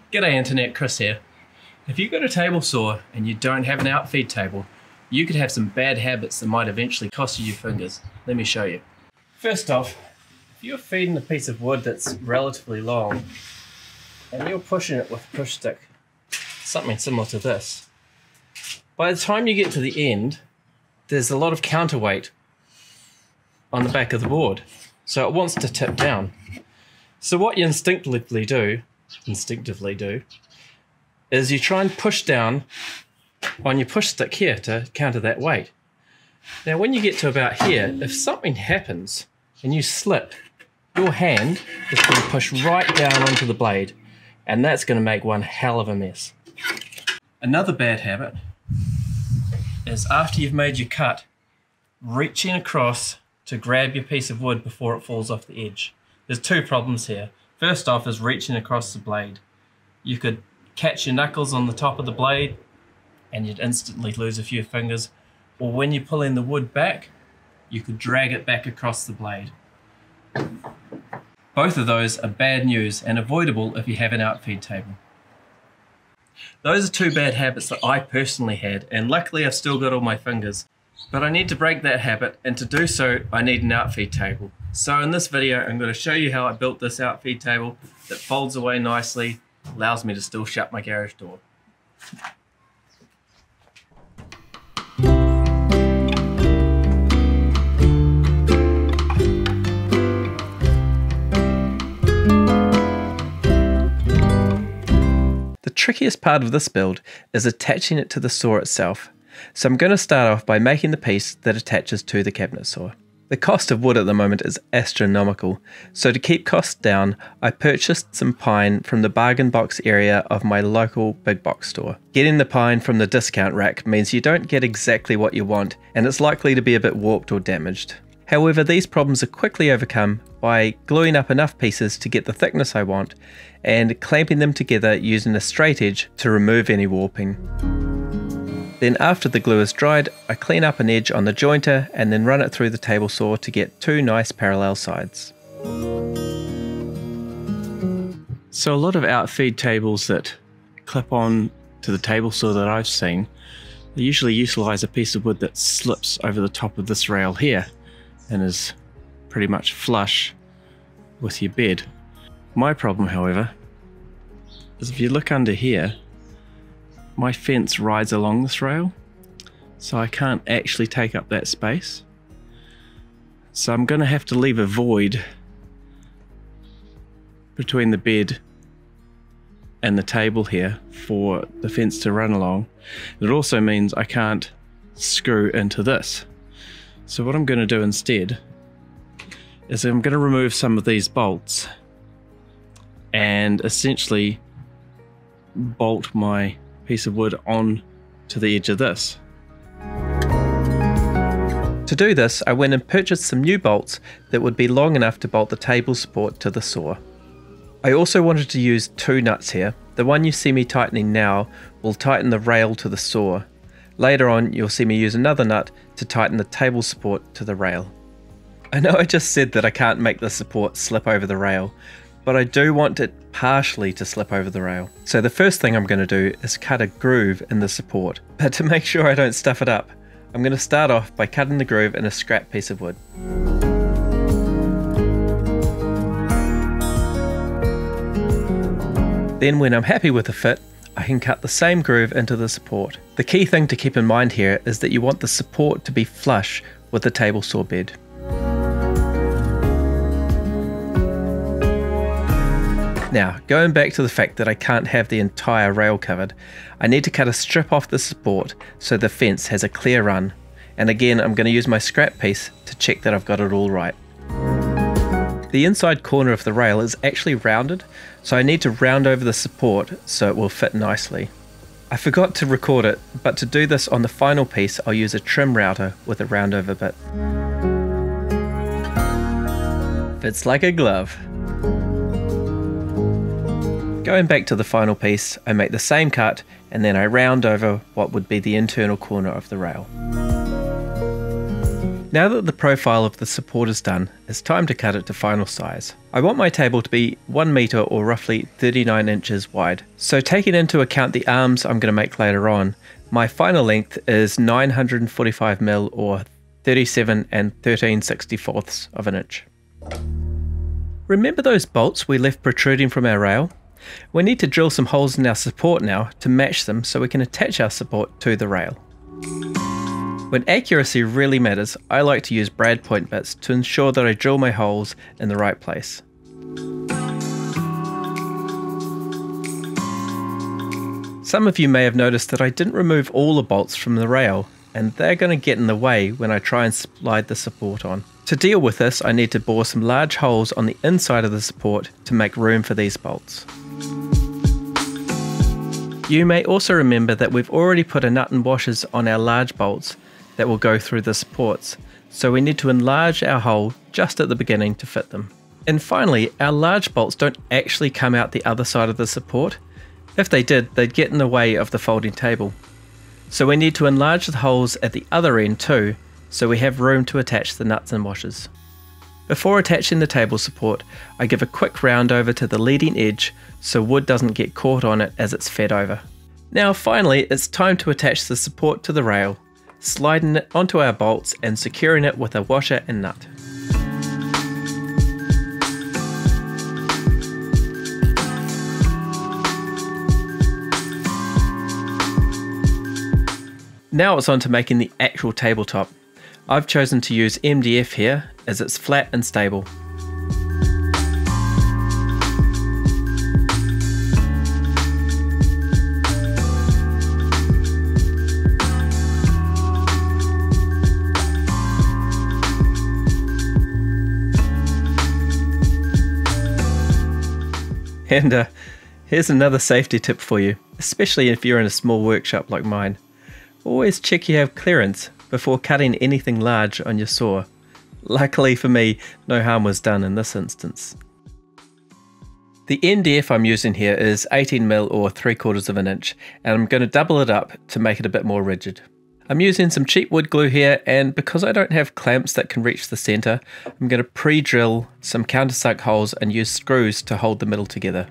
G'day Internet, Chris here. If you've got a table saw and you don't have an outfeed table, you could have some bad habits that might eventually cost you your fingers. Let me show you. First off, if you're feeding a piece of wood that's relatively long and you're pushing it with a push stick, something similar to this, by the time you get to the end, there's a lot of counterweight on the back of the board, so it wants to tip down. So what you instinctively do is you try and push down on your push stick here to counter that weight. Now when you get to about here, if something happens and you slip, your hand is going to push right down onto the blade, and that's going to make one hell of a mess. Another bad habit is after you've made your cut, reaching across to grab your piece of wood before it falls off the edge. There's two problems here. First off is reaching across the blade. You could catch your knuckles on the top of the blade and you'd instantly lose a few fingers, or when you're pulling the wood back, you could drag it back across the blade. Both of those are bad news and avoidable if you have an outfeed table. Those are two bad habits that I personally had, and luckily I've still got all my fingers. But I need to break that habit, and to do so I need an outfeed table. So in this video I'm going to show you how I built this outfeed table that folds away nicely, allows me to still shut my garage door. The trickiest part of this build is attaching it to the saw itself. So I'm going to start off by making the piece that attaches to the cabinet saw. The cost of wood at the moment is astronomical, so to keep costs down, I purchased some pine from the bargain box area of my local big box store. Getting the pine from the discount rack means you don't get exactly what you want, and it's likely to be a bit warped or damaged. However, these problems are quickly overcome by gluing up enough pieces to get the thickness I want, and clamping them together using a straight edge to remove any warping. Then after the glue is dried, I clean up an edge on the jointer and then run it through the table saw to get two nice parallel sides. So a lot of outfeed tables that clip on to the table saw that I've seen, they usually utilize a piece of wood that slips over the top of this rail here and is pretty much flush with your bed. My problem, however, is if you look under here, my fence rides along this rail, so I can't actually take up that space. So I'm going to have to leave a void between the bed and the table here for the fence to run along. It also means I can't screw into this. So what I'm going to do instead is I'm going to remove some of these bolts and essentially bolt my piece of wood on to the edge of this. To do this, I went and purchased some new bolts that would be long enough to bolt the table support to the saw. I also wanted to use two nuts here. The one you see me tightening now will tighten the rail to the saw. Later on you'll see me use another nut to tighten the table support to the rail. I know I just said that I can't make the support slip over the rail, but I do want it partially to slip over the rail. So the first thing I'm going to do is cut a groove in the support. But to make sure I don't stuff it up, I'm going to start off by cutting the groove in a scrap piece of wood. Then when I'm happy with the fit, I can cut the same groove into the support. The key thing to keep in mind here is that you want the support to be flush with the table saw bed. Now, going back to the fact that I can't have the entire rail covered, I need to cut a strip off the support so the fence has a clear run. And again, I'm going to use my scrap piece to check that I've got it all right. The inside corner of the rail is actually rounded, so I need to round over the support so it will fit nicely. I forgot to record it, but to do this on the final piece I'll use a trim router with a round over bit. Fits like a glove. Going back to the final piece, I make the same cut and then I round over what would be the internal corner of the rail. Now that the profile of the support is done, it's time to cut it to final size. I want my table to be 1 meter or roughly 39 inches wide. So taking into account the arms I'm going to make later on, my final length is 945 mil or 37 and 13/64 of an inch. Remember those bolts we left protruding from our rail? We need to drill some holes in our support now to match them so we can attach our support to the rail. When accuracy really matters, I like to use brad point bits to ensure that I drill my holes in the right place. Some of you may have noticed that I didn't remove all the bolts from the rail, and they're going to get in the way when I try and slide the support on. To deal with this, I need to bore some large holes on the inside of the support to make room for these bolts. You may also remember that we've already put a nut and washers on our large bolts that will go through the supports, so we need to enlarge our hole just at the beginning to fit them. And finally, our large bolts don't actually come out the other side of the support. If they did, they'd get in the way of the folding table. So we need to enlarge the holes at the other end too, so we have room to attach the nuts and washers. Before attaching the table support, I give a quick round over to the leading edge so wood doesn't get caught on it as it's fed over. Now finally, it's time to attach the support to the rail, sliding it onto our bolts and securing it with a washer and nut. Now it's on to making the actual tabletop. I've chosen to use MDF here as it's flat and stable. And here's another safety tip for you, especially if you're in a small workshop like mine. Always check you have clearance before cutting anything large on your saw. Luckily for me, no harm was done in this instance. The MDF I'm using here is 18mm or 3/4 of an inch, and I'm going to double it up to make it a bit more rigid. I'm using some cheap wood glue here, and because I don't have clamps that can reach the centre, I'm going to pre-drill some countersunk holes and use screws to hold the middle together.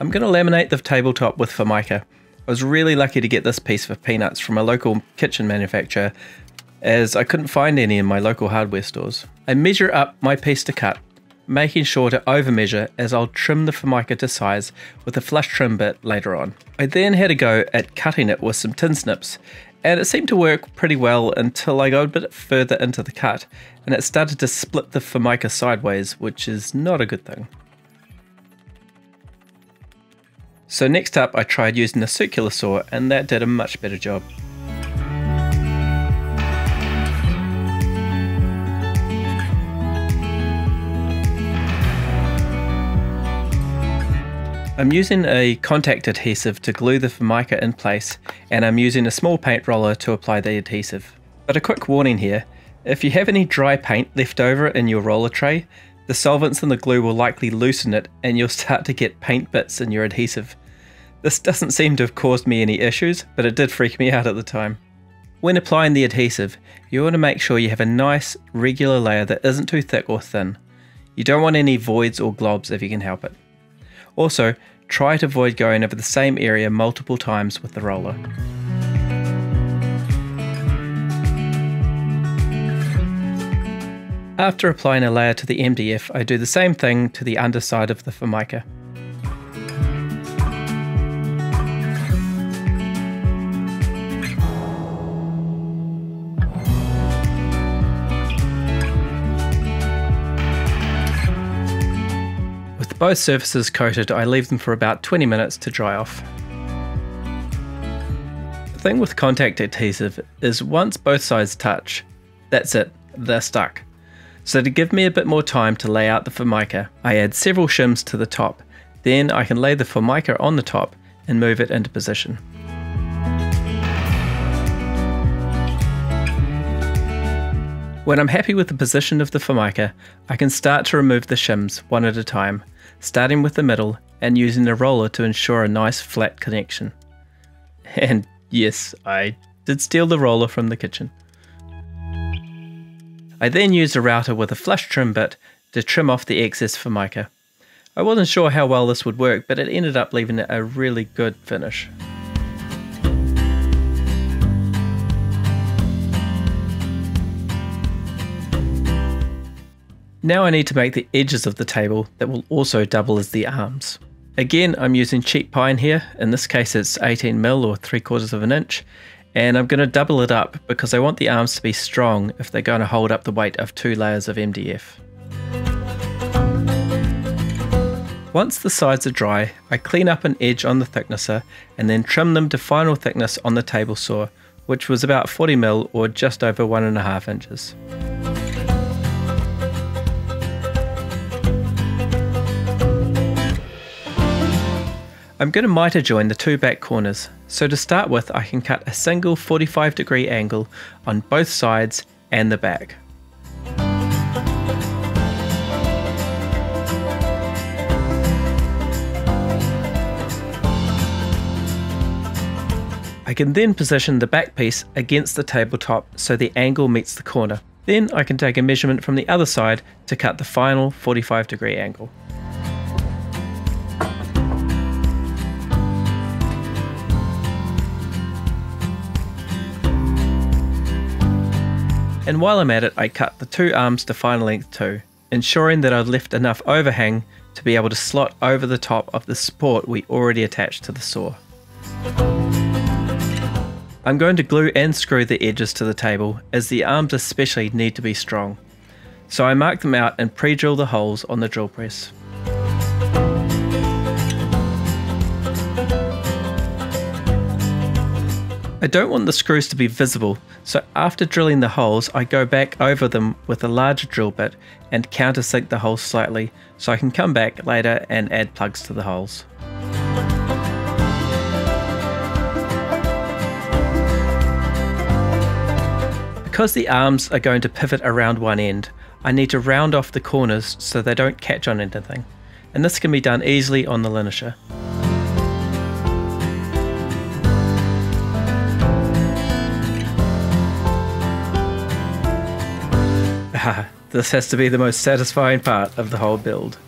I'm going to laminate the tabletop with Formica. I was really lucky to get this piece for peanuts from a local kitchen manufacturer, as I couldn't find any in my local hardware stores. I measure up my piece to cut, making sure to over measure as I'll trim the Formica to size with a flush trim bit later on. I then had a go at cutting it with some tin snips, and it seemed to work pretty well until I got a bit further into the cut and it started to split the Formica sideways, which is not a good thing. So next up I tried using a circular saw, and that did a much better job. I'm using a contact adhesive to glue the Formica in place, and I'm using a small paint roller to apply the adhesive. But a quick warning here, if you have any dry paint left over in your roller tray, the solvents and the glue will likely loosen it and you'll start to get paint bits in your adhesive. This doesn't seem to have caused me any issues, but it did freak me out at the time. When applying the adhesive, you want to make sure you have a nice, regular layer that isn't too thick or thin. You don't want any voids or globs if you can help it. Also, try to avoid going over the same area multiple times with the roller. After applying a layer to the MDF, I do the same thing to the underside of the Formica. With both surfaces coated, I leave them for about 20 minutes to dry off. The thing with contact adhesive is once both sides touch, that's it, they're stuck. So to give me a bit more time to lay out the Formica, I add several shims to the top, then I can lay the Formica on the top and move it into position. When I'm happy with the position of the formica, I can start to remove the shims one at a time, starting with the middle and using a roller to ensure a nice flat connection. And yes, I did steal the roller from the kitchen. I then used a router with a flush trim bit to trim off the excess formica. I wasn't sure how well this would work, but it ended up leaving a really good finish. Now I need to make the edges of the table that will also double as the arms. Again, I'm using cheap pine here. In this case it's 18mm or 3/4 of an inch, and I'm going to double it up because I want the arms to be strong if they're going to hold up the weight of 2 layers of MDF. Once the sides are dry, I clean up an edge on the thicknesser and then trim them to final thickness on the table saw, which was about 40mm or just over 1.5 inches. I'm going to miter join the 2 back corners, so to start with I can cut a single 45-degree angle on both sides and the back. I can then position the back piece against the tabletop so the angle meets the corner. Then I can take a measurement from the other side to cut the final 45-degree angle. And while I'm at it, I cut the 2 arms to final length too, ensuring that I've left enough overhang to be able to slot over the top of the support we already attached to the saw. I'm going to glue and screw the edges to the table, as the arms especially need to be strong. So I mark them out and pre-drill the holes on the drill press. I don't want the screws to be visible, so after drilling the holes I go back over them with a larger drill bit and countersink the holes slightly so I can come back later and add plugs to the holes. Because the arms are going to pivot around one end, I need to round off the corners so they don't catch on anything, and this can be done easily on the linisher. This has to be the most satisfying part of the whole build.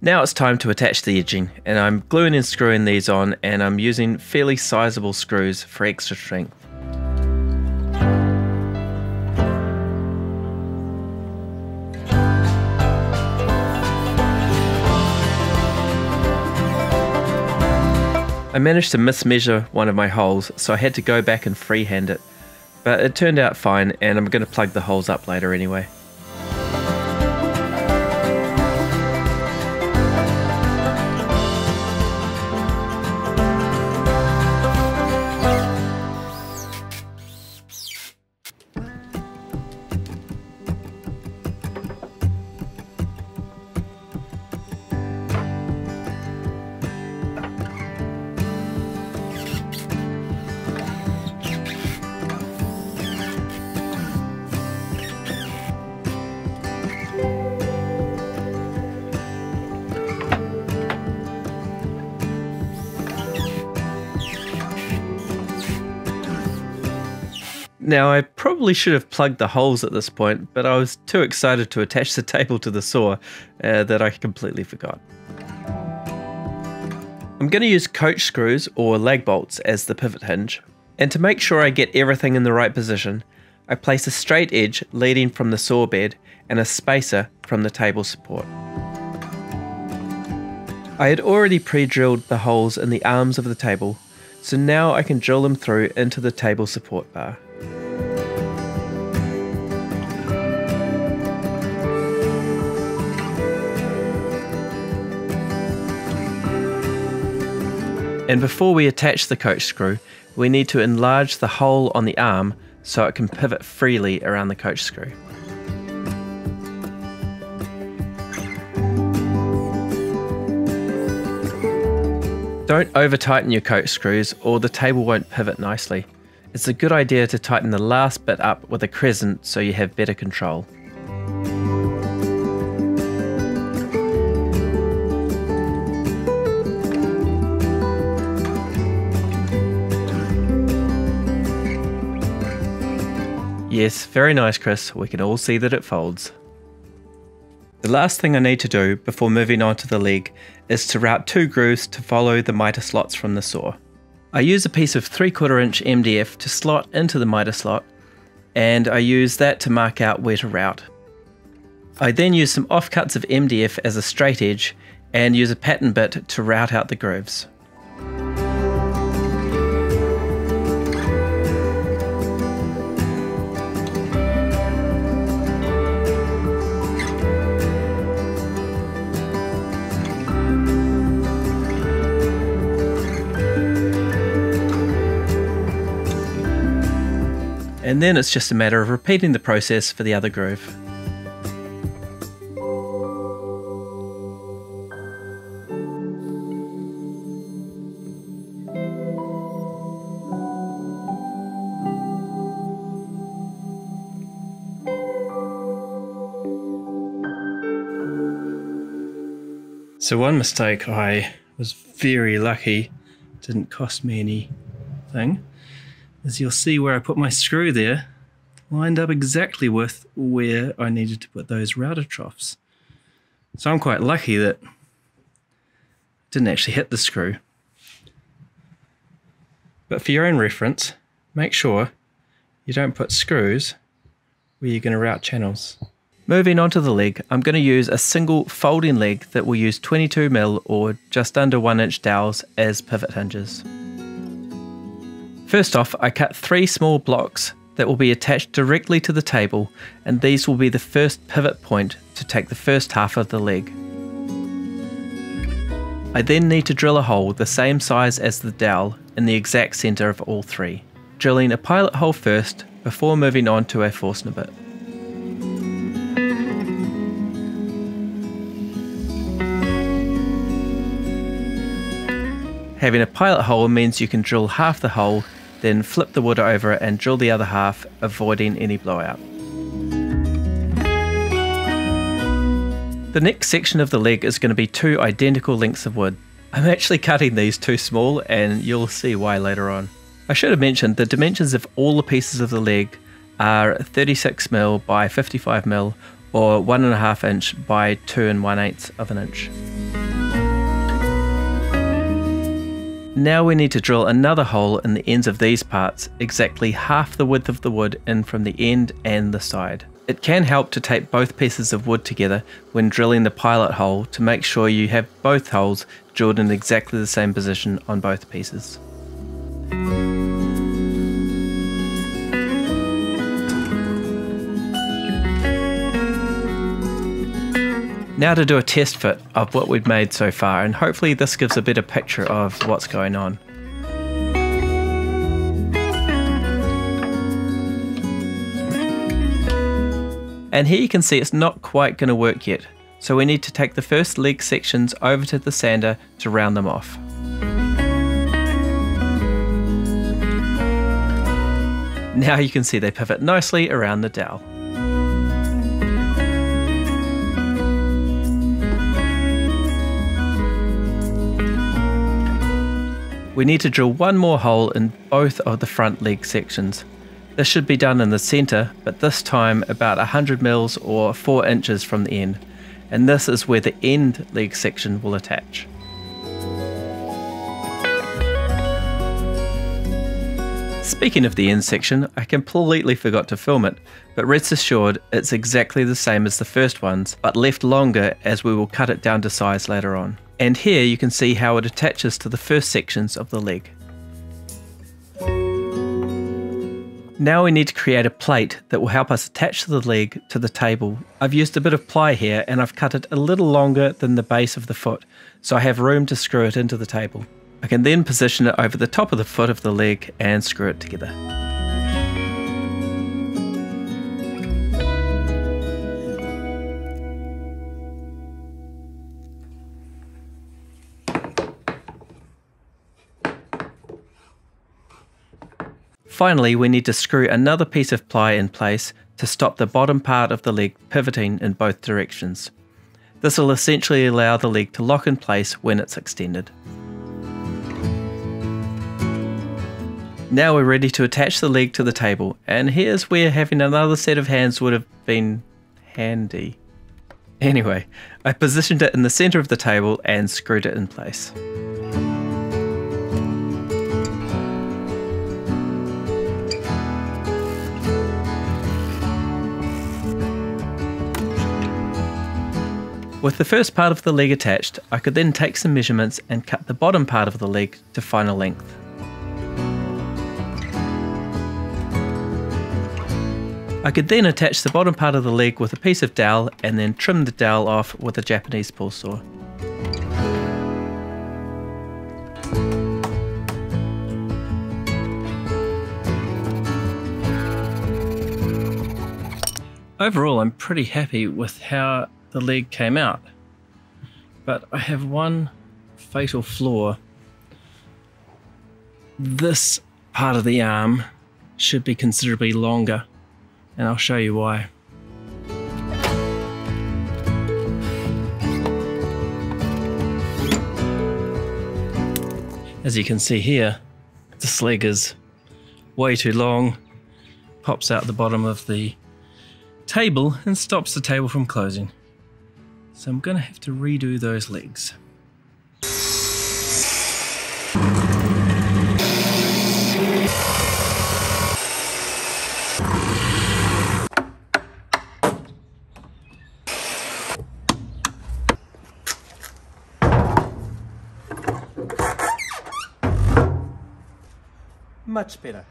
Now it's time to attach the edging, and I'm gluing and screwing these on, and I'm using fairly sizable screws for extra strength. I managed to mismeasure one of my holes, so I had to go back and freehand it, but it turned out fine, and I'm going to plug the holes up later anyway. Now I probably should have plugged the holes at this point, but I was too excited to attach the table to the saw that I completely forgot. I'm going to use coach screws or lag bolts as the pivot hinge, and to make sure I get everything in the right position, I place a straight edge leading from the saw bed and a spacer from the table support. I had already pre-drilled the holes in the arms of the table, so now I can drill them through into the table support bar. And before we attach the coach screw, we need to enlarge the hole on the arm so it can pivot freely around the coach screw. Don't over tighten your coach screws or the table won't pivot nicely. It's a good idea to tighten the last bit up with a crescent so you have better control. Yes, very nice, Chris. We can all see that it folds. The last thing I need to do before moving on to the leg is to route 2 grooves to follow the miter slots from the saw. I use a piece of 3/4 inch MDF to slot into the miter slot, and I use that to mark out where to route. I then use some offcuts of MDF as a straight edge and use a pattern bit to route out the grooves. And then it's just a matter of repeating the process for the other groove. So one mistake I was very lucky, didn't cost me anything, as you'll see where I put my screw there, lined up exactly with where I needed to put those router troughs. So I'm quite lucky that I didn't actually hit the screw. But for your own reference, make sure you don't put screws where you're going to route channels. Moving on to the leg, I'm going to use a single folding leg that will use 22mm or just under 1 inch dowels as pivot hinges. First off, I cut 3 small blocks that will be attached directly to the table, and these will be the first pivot point to take the first half of the leg. I then need to drill a hole the same size as the dowel in the exact centre of all 3, drilling a pilot hole first before moving on to a Forstner bit. Having a pilot hole means you can drill half the hole, then flip the wood over it and drill the other half, avoiding any blowout. The next section of the leg is going to be 2 identical lengths of wood. I'm actually cutting these too small, and you'll see why later on. I should have mentioned the dimensions of all the pieces of the leg are 36mm by 55mm or 1.5 inch by 2 1/8 of an inch. Now we need to drill another hole in the ends of these parts, exactly half the width of the wood in from the end and the side. It can help to tape both pieces of wood together when drilling the pilot hole to make sure you have both holes drilled in exactly the same position on both pieces. Now to do a test fit of what we've made so far, and hopefully this gives a better picture of what's going on. And here you can see it's not quite going to work yet, so we need to take the first leg sections over to the sander to round them off. Now you can see they pivot nicely around the dowel. We need to drill one more hole in both of the front leg sections. This should be done in the centre, but this time about 100mm or 4 inches from the end, and this is where the end leg section will attach. Speaking of the end section, I completely forgot to film it, but rest assured it's exactly the same as the first ones, but left longer as we will cut it down to size later on. And here you can see how it attaches to the first sections of the leg. Now we need to create a plate that will help us attach the leg to the table. I've used a bit of ply here and I've cut it a little longer than the base of the foot, so I have room to screw it into the table. I can then position it over the top of the foot of the leg and screw it together. Finally, we need to screw another piece of ply in place to stop the bottom part of the leg pivoting in both directions. This will essentially allow the leg to lock in place when it's extended. Now we're ready to attach the leg to the table, and here's where having another set of hands would have been handy. Anyway, I positioned it in the center of the table and screwed it in place. With the first part of the leg attached, I could then take some measurements and cut the bottom part of the leg to final length. I could then attach the bottom part of the leg with a piece of dowel and then trim the dowel off with a Japanese pull saw. Overall, I'm pretty happy with how the leg came out, but I have one fatal flaw. This part of the arm should be considerably longer, and I'll show you why. As you can see here, this leg is way too long, pops out the bottom of the table and stops the table from closing. So I'm going to have to redo those legs. Much better.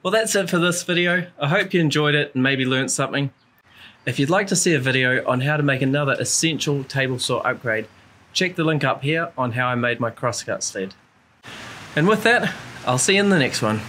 Well, that's it for this video. I hope you enjoyed it and maybe learnt something. If you'd like to see a video on how to make another essential table saw upgrade, check the link up here on how I made my crosscut sled. And with that, I'll see you in the next one.